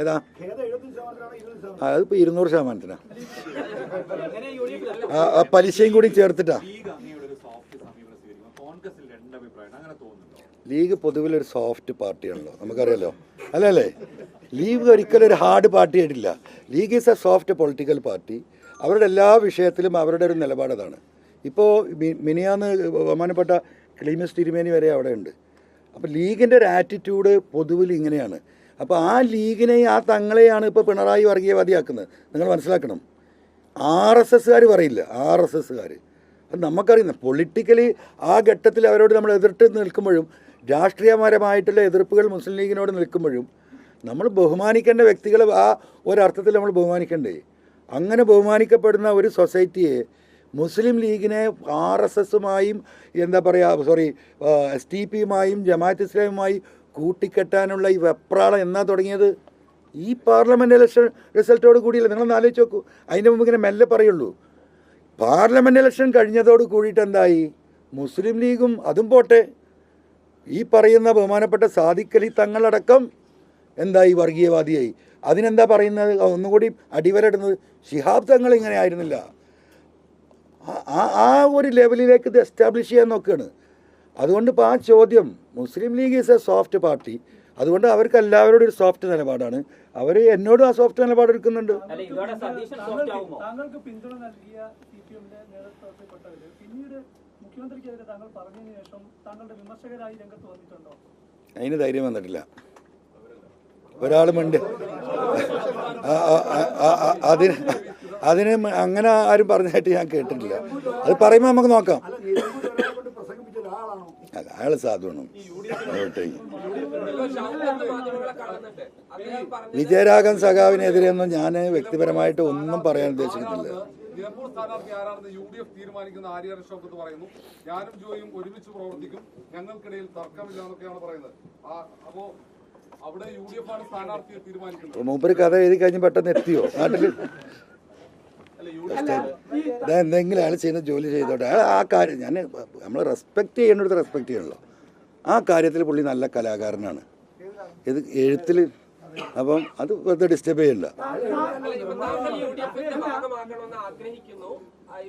ഏതാ അതിപ്പോ 200%. പലിശയും കൂടി ചേർത്തിട്ടാ. ലീഗ് പൊതുവിലൊരു സോഫ്റ്റ് പാർട്ടിയാണല്ലോ, നമുക്കറിയാലോ. അല്ലേ? ലീഗ് ഒരിക്കലും ഒരു ഹാർഡ് പാർട്ടി ആയിട്ടില്ല. League is a soft political party. അവരുടെ എല്ലാ വിഷയത്തിലും അവരുടെ ഒരു നിലപാട് അതാണ്. ഇപ്പോൾ മിനിയാന്ന് ബഹുമാനപ്പെട്ട ക്ലീമിസ് തിരുമേനി വരെ അവിടെ ഉണ്ട്. അപ്പോൾ ലീഗിൻ്റെ ഒരു ആറ്റിറ്റ്യൂഡ് പൊതുവിൽ ഇങ്ങനെയാണ്. അപ്പോൾ ആ ലീഗിനെയും ആ തങ്ങളെയാണ് ഇപ്പോൾ പിണറായി വർഗീയവാദിയാക്കുന്നത്. നിങ്ങൾ മനസ്സിലാക്കണം. RSSകാർ പറയില്ല, RSSകാർ അത് നമുക്കറിയുന്ന പൊളിറ്റിക്കലി ആ ഘട്ടത്തിൽ അവരോട് നമ്മൾ എതിർത്ത് നിൽക്കുമ്പോഴും രാഷ്ട്രീയപരമായിട്ടുള്ള എതിർപ്പുകൾ മുസ്ലിം ലീഗിനോട് നിൽക്കുമ്പോഴും നമ്മൾ ബഹുമാനിക്കേണ്ട വ്യക്തികളെ ആ ഒരർത്ഥത്തിൽ നമ്മൾ ബഹുമാനിക്കണ്ടേ. അങ്ങനെ ബഹുമാനിക്കപ്പെടുന്ന ഒരു സൊസൈറ്റിയെ മുസ്ലിം ലീഗിനെ RSSുമായും എന്താ പറയുക STPയുമായും ജമാഅത്ത് ഇസ്ലാമുമായി കൂട്ടിക്കെട്ടാനുള്ള ഈ വെപ്രാളം എന്നാ തുടങ്ങിയത്? ഈ പാർലമെൻറ്റ് ഇലക്ഷൻ റിസൾട്ടോട് കൂടിയല്ല. നിങ്ങളൊന്ന് ആലോചിച്ച് നോക്കൂ. അതിൻ്റെ മുമ്പ് ഇങ്ങനെ മെല്ലെ പറയുള്ളൂ. പാർലമെൻറ്റ് ഇലക്ഷൻ കഴിഞ്ഞതോട് കൂടിയിട്ട് എന്തായി? മുസ്ലിം ലീഗും അതും പോട്ടെ, ഈ പറയുന്ന ബഹുമാനപ്പെട്ട സാദിഖ് അലി തങ്ങളടക്കം എന്തായി? വർഗീയവാദിയായി. അതിനെന്താ പറയുന്നത്? ഒന്നുകൂടി അടിവരടുന്നത് ശിഹാബ് തങ്ങൾ ഇങ്ങനെ ആയിരുന്നില്ല. ആ ഒരു ലെവലിലേക്ക് ഇത് എസ്റ്റാബ്ലിഷ് ചെയ്യാൻ നോക്കുകയാണ്. അതുകൊണ്ട് ഇപ്പോൾ ആ ചോദ്യം, Muslim League is a soft party, അതുകൊണ്ട് അവർക്ക് എല്ലാവരോടും ഒരു സോഫ്റ്റ് നിലപാടാണ്. അവർ എന്നോടും ആ സോഫ്റ്റ് നിലപാട് എടുക്കുന്നുണ്ട്. അതിന് ധൈര്യം വന്നിട്ടില്ല. ഒരാളുമുണ്ട് അതിന് അങ്ങനെ ആരും പറഞ്ഞായിട്ട് ഞാൻ കേട്ടിട്ടില്ല. അത് പറയുമ്പോൾ നമുക്ക് നോക്കാം. അല്ല, അയാൾ സാധുവാണ്. വിജയരാഘവൻ സഖാവിനെതിരെയൊന്നും ഞാൻ വ്യക്തിപരമായിട്ട് ഒന്നും പറയാൻ ഉദ്ദേശിക്കുന്നില്ല. നിലമ്പൂർ സ്ഥാനാർത്ഥി ആരാണെന്ന് UDF തീരുമാനിക്കുന്ന ആര്യ ഷൗക്കത്ത് പറയുന്നു. ഞാനും ജോയും ഒരുമിച്ച് പ്രവർത്തിക്കും, ഞങ്ങൾക്കിടയിൽ തർക്കമില്ല എന്നൊക്കെയാണ് പറയുന്നത്. അപ്പോ അവിടെ UDF ആണ് സ്ഥാനാർത്ഥിയെ തീരുമാനിക്കുന്നത്. മൂപ്പര് കഥ എഴുതി കഴിഞ്ഞ് പെട്ടെന്ന് എത്തിയോ നാട്ടിൽ? എന്തെങ്കിലും അയാൾ ചെയ്യുന്ന ജോലി ചെയ്തോട്ടെ. അയാൾ ആ കാര്യം നമ്മൾ റെസ്പെക്റ്റ് ചെയ്യേണ്ടത് റെസ്പെക്റ്റ് ചെയ്യണല്ലോ. ആ കാര്യത്തിൽ പുള്ളി നല്ല കലാകാരനാണ്. ഇത് എഴുത്തിൽ അപ്പം അത് വെറുതെ ഡിസ്റ്റർബ് ചെയ്യണ്ട.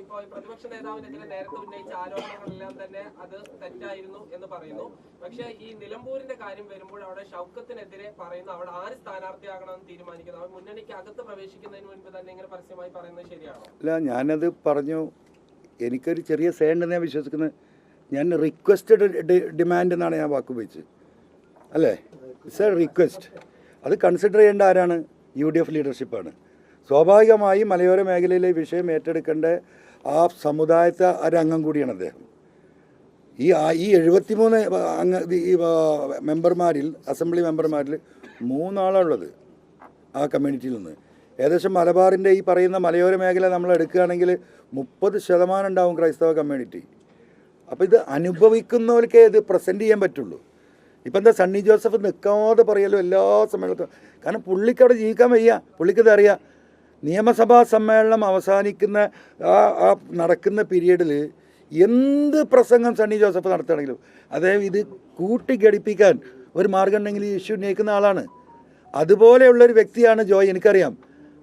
ഇപ്പോൾ പ്രതിപക്ഷ നേതാവിനെതിരെ നേരത്തെ ഉന്നയിച്ച ആരോപണങ്ങളെല്ലാം തന്നെ അത് തെറ്റായിരുന്നു എന്ന് പറയുന്നു. പക്ഷേ ഈ നിലമ്പൂരിന്റെ കാര്യം വരുമ്പോൾ അവിടെ ഷൗക്കത്തിനെതിരെ പറയുന്നു അവിടെ ആര് സ്ഥാനാർത്ഥിയാകണമെന്ന് തീരുമാനിക്കുന്നു. അവർ മുന്നണിക്ക് അകത്ത് പ്രവേശിക്കുന്നതിന് മുൻപ് തന്നെ ഇങ്ങനെ പരസ്യമായി പറയുന്നത് ശരിയാണോ? അല്ല, ഞാനത് പറഞ്ഞു. എനിക്കൊരു ചെറിയ സേ ഉണ്ടെന്ന് ഞാൻ വിശ്വസിക്കുന്നത്. ഞാൻ റിക്വസ്റ്റഡ് ഡിമാൻഡ് എന്നാണ് ഞാൻ വാക്കുപയോഗിച്ചത്. അല്ലേ? It's A request. അത് കൺസിഡർ ചെയ്യേണ്ട ആരാണ്? UDF ലീഡർഷിപ്പാണ്. സ്വാഭാവികമായി മലയോര മേഖലയിലെ വിഷയം ഏറ്റെടുക്കേണ്ട ആ സമുദായത്തെ ഒരംഗം കൂടിയാണ് അദ്ദേഹം. ഈ 73 ഈ മെമ്പർമാരിൽ, അസംബ്ലി മെമ്പർമാരിൽ 3 ആളുള്ളത് ആ കമ്മ്യൂണിറ്റിയിൽ നിന്ന്. ഏകദേശം മലബാറിൻ്റെ ഈ പറയുന്ന മലയോര മേഖല നമ്മൾ എടുക്കുകയാണെങ്കിൽ 30% ഉണ്ടാവും ക്രൈസ്തവ കമ്മ്യൂണിറ്റി. അപ്പോൾ ഇത് അനുഭവിക്കുന്നവർക്കേ ഇത് പ്രസൻറ്റ് ചെയ്യാൻ പറ്റുള്ളൂ. ഇപ്പം എന്താ സണ്ണി ജോസഫ് നിൽക്കാതെ പറയല്ലോ എല്ലാ സമ്മേളനത്തിലും. കാരണം പുള്ളിക്ക് അവിടെ ജീവിക്കാൻ വയ്യ. പുള്ളിക്കത് അറിയാം. നിയമസഭാ സമ്മേളനം അവസാനിക്കുന്ന ആ നടക്കുന്ന പീരീഡിൽ എന്ത് പ്രസംഗം സണ്ണി ജോസഫ് നടത്തുകയാണെങ്കിലും അദ്ദേഹം ഇത് കൂട്ടിഘടിപ്പിക്കാൻ ഒരു മാർഗം ഉണ്ടെങ്കിൽ ഈ ഇഷ്യൂ ഉന്നയിക്കുന്ന ആളാണ്. അതുപോലെയുള്ളൊരു വ്യക്തിയാണ് ജോയ്. എനിക്കറിയാം.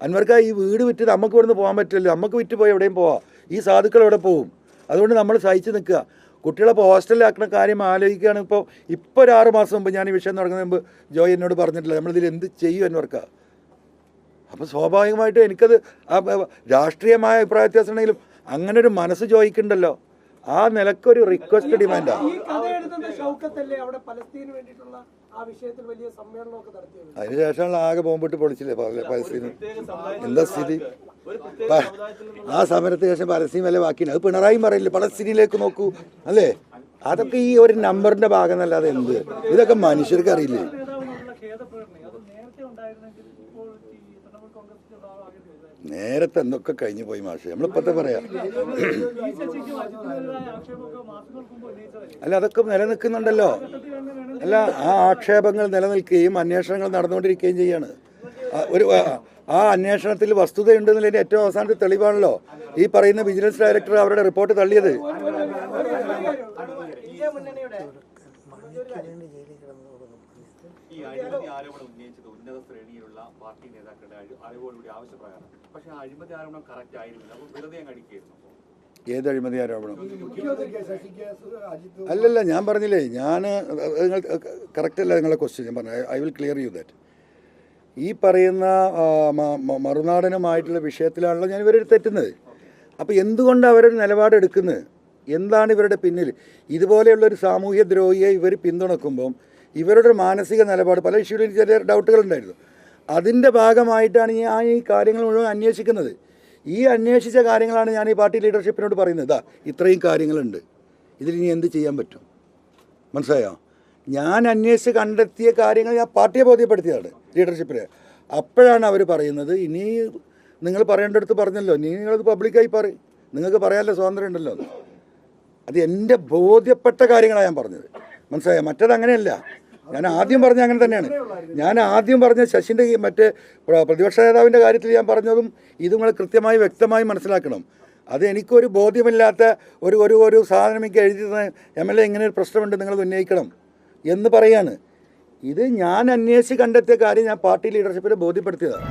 അൻവർക്ക ഈ വീട് വിറ്റ് നമുക്ക് ഇവിടുന്ന് പോകാൻ പറ്റില്ലല്ലോ. നമുക്ക് വിറ്റ് പോയി എവിടെയും പോവാം. ഈ സാധുക്കൾ എവിടെ പോവും? അതുകൊണ്ട് നമ്മൾ സഹിച്ച് നിൽക്കുക. കുട്ടികളെ ഇപ്പോൾ ഹോസ്റ്റലിലാക്കുന്ന കാര്യം ആലോചിക്കുകയാണ്. ഇപ്പോൾ ഒരു 6 മാസം മുമ്പ് ഞാൻ ഈ വിഷയം നടക്കുന്നതിന് മുമ്പ് ജോയ് എന്നോട് പറഞ്ഞിട്ടില്ല നമ്മളിതിൽ എന്ത് ചെയ്യും അൻവർക്ക. അപ്പോൾ സ്വാഭാവികമായിട്ടും എനിക്കത് രാഷ്ട്രീയമായ അഭിപ്രായ വ്യത്യാസം ഉണ്ടെങ്കിലും അങ്ങനെ ഒരു മനസ്സ് ജോയിക്കുണ്ടല്ലോ. ആ നിലക്കൊരു റിക്വസ്റ്റ് ഡിമാൻഡാണ്. അതിനുശേഷമാണ് ആകെ ബോംബിട്ട് പൊളിച്ചില്ലേ പലസ്തീൻ. എന്താ സ്ഥിതി? ആ സമരത്തിന് ശേഷം പലസ്തീൻ വല്ല ബാക്കിയുണ്ട്. അത് പിണറായിയും പറയില്ലേ പലസ്തീനിലേക്ക് നോക്കൂ അല്ലേ? അതൊക്കെ ഈ ഒരു നമ്പറിന്റെ ഭാഗം എന്നല്ലാതെ എന്ത്? ഇതൊക്കെ മനുഷ്യർക്ക് അറിയില്ലേ? നേരത്തെ എന്തൊക്കെ കഴിഞ്ഞു പോയി മാഷെ. നമ്മളിപ്പോഴത്തെ പറയാം. അല്ല, അതൊക്കെ നിലനിൽക്കുന്നുണ്ടല്ലോ. അല്ല, ആ ആക്ഷേപങ്ങൾ നിലനിൽക്കുകയും അന്വേഷണങ്ങൾ നടന്നുകൊണ്ടിരിക്കുകയും ചെയ്യാണ്. ആ അന്വേഷണത്തിൽ വസ്തുതയുണ്ടെന്നുള്ളതിൻ്റെ ഏറ്റവും അവസാനത്തെ തെളിവാണല്ലോ ഈ പറയുന്ന വിജിലൻസ് ഡയറക്ടർ അവരുടെ റിപ്പോർട്ട് തള്ളിയത്. അഴിമതി ആരോപണം ഉന്നയിച്ചത് ഉന്നത ശ്രേണിയിലുള്ള പാർട്ടി നേതാക്കളുടെ അറിവോടുകൂടി ആവശ്യപ്രകാരം. പക്ഷേ ആ അഴിമതി ആരോപണം കറക്റ്റ് ആയിരുന്നില്ല. അപ്പോൾ വെറുതെ അങ്ങ് അടിക്കുകയായിരുന്നു. ഏത് അഴിമതി ആരോപണം? അല്ലല്ല, ഞാൻ പറഞ്ഞില്ലേ, നിങ്ങൾ കറക്റ്റല്ല നിങ്ങളുടെ ക്വസ്റ്റ്യൻ. ഞാൻ പറഞ്ഞു, I will clear you that. ഈ പറയുന്ന മറുനാടനുമായിട്ടുള്ള വിഷയത്തിലാണല്ലോ ഞാൻ ഇവരെ തെറ്റുന്നത്. അപ്പോൾ എന്തുകൊണ്ട് അവരൊരു നിലപാടെടുക്കുന്നത്? എന്താണ് ഇവരുടെ പിന്നിൽ? ഇതുപോലെയുള്ളൊരു സാമൂഹ്യ ദ്രോഹിയെ ഇവർ പിന്തുണക്കുമ്പം ഇവരുടെ മാനസിക നിലപാട് പല ഇഷ്യൂവിലും ചെറിയ ഡൗട്ടുകളുണ്ടായിരുന്നു. അതിൻ്റെ ഭാഗമായിട്ടാണ് ഞാൻ ഈ കാര്യങ്ങൾ മുഴുവൻ അന്വേഷിക്കുന്നത്. ഈ അന്വേഷിച്ച കാര്യങ്ങളാണ് ഞാൻ ഈ പാർട്ടി ലീഡർഷിപ്പിനോട് പറയുന്നത്. ഇതാ ഇത്രയും കാര്യങ്ങളുണ്ട്, ഇതിലിനി എന്ത് ചെയ്യാൻ പറ്റും? മനസ്സിലായോ? ഞാൻ അന്വേഷിച്ച് കണ്ടെത്തിയ കാര്യങ്ങൾ ഞാൻ പാർട്ടിയെ ബോധ്യപ്പെടുത്തിയതാണ്, ലീഡർഷിപ്പിനെ. അപ്പോഴാണ് അവർ പറയുന്നത്, ഇനി നിങ്ങൾ പറയേണ്ടടുത്ത് പറഞ്ഞല്ലോ, ഇനി നിങ്ങളത് പബ്ലിക്കായി പറയും, നിങ്ങൾക്ക് പറയാനുള്ള സ്വാതന്ത്ര്യം ഉണ്ടല്ലോ. അത് എൻ്റെ ബോധ്യപ്പെട്ട കാര്യങ്ങളാണ് ഞാൻ പറഞ്ഞത്. മനസ്സിലായോ? മറ്റത് അങ്ങനെയല്ല. ഞാൻ ആദ്യം പറഞ്ഞ അങ്ങനെ തന്നെയാണ്. ഞാൻ ആദ്യം പറഞ്ഞ ശശിൻ്റെ മറ്റേ പ്രതിപക്ഷ നേതാവിൻ്റെ കാര്യത്തിൽ ഞാൻ പറഞ്ഞതും ഇത് നിങ്ങൾ കൃത്യമായി വ്യക്തമായി മനസ്സിലാക്കണം. അത് എനിക്കൊരു ബോധ്യമില്ലാത്ത ഒരു സാധനം എനിക്ക് എഴുതി MLA ഇങ്ങനെ ഒരു പ്രശ്നമുണ്ട്, നിങ്ങൾ ഉന്നയിക്കണം എന്ന് പറയാണ്. ഇത് ഞാൻ അന്വേഷിച്ച് കണ്ടെത്തിയ കാര്യം ഞാൻ പാർട്ടി ലീഡർഷിപ്പിനെ ബോധ്യപ്പെടുത്തിയതാണ്.